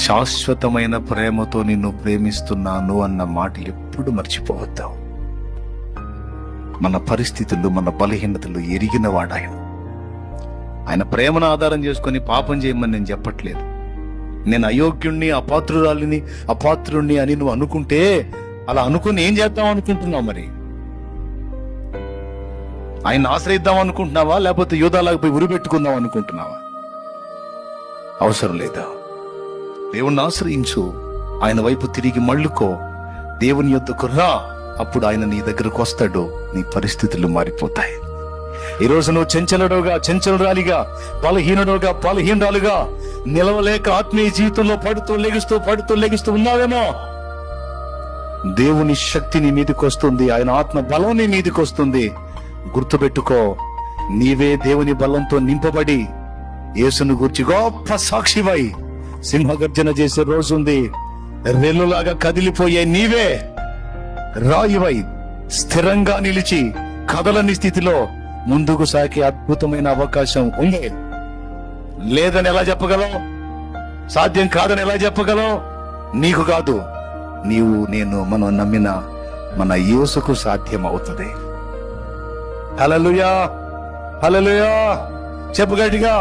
శాశ్వతమైన ప్రేమతో నిన్ను ప్రేమిస్తున్నాను అన్న మాట ఎప్పుడు మర్చిపోవద్దు. మన పరిస్థితులు, మన బలహీనతలు ఎరిగిన వాడాయన. ఆయన ప్రేమను ఆధారం చేసుకొని పాపం చేయమని నేను చెప్పట్లేదు. నేను అయోగ్యుణ్ణి, అపాత్రుణ్ణి అని నువ్వు అనుకుంటే, అలా అనుకుని ఏం చేద్దాం అనుకుంటున్నావు? మరి ఆయన ఆశ్రయిద్దాం అనుకుంటున్నావా, లేకపోతే యూదాలాగా పోయి ఉరిపెట్టుకుందాం అనుకుంటున్నావా? అవసరం లేదా. దేవుణ్ణి ఆశ్రయించు, ఆయన వైపు తిరిగి మళ్ళుకో, దేవుని యొద్దకు రా. అప్పుడు ఆయన నీ దగ్గరకు వస్తాడు, నీ పరిస్థితులు మారిపోతాయి. ఈరోజు నువ్వు చంచలురాలిగా, బలహీనురాలుగా నిలవలేక ఆత్మీయ జీవితంలో పడుతూ లెగుస్తూ ఉన్నావేమో. దేవుని శక్తి నీ మీదకి వస్తుంది, ఆయన ఆత్మ బలం నీ మీదకి వస్తుంది. గుర్తుపెట్టుకో, నీవే దేవుని బలంతో నింపబడి యేసును గూర్చి గొప్ప సాక్షివై సింహగర్జన చేసే రోజుంది. రెల్లులాగా కదిలిపోయే నీవే రాయివై స్థిరంగా నిలిచి కదలని స్థితిలో ముందుకు సాగే అద్భుతమైన అవకాశం ఉంది. లేదని ఎలా చెప్పగలవు? సాధ్యం కాదని ఎలా చెప్పగలవు? నీకు కాదు, మనం నమ్మిన మన యేసుకు సాధ్యం అవుతుంది. హల్లెలూయా, హల్లెలూయా. చెప్పు గట్టిగా.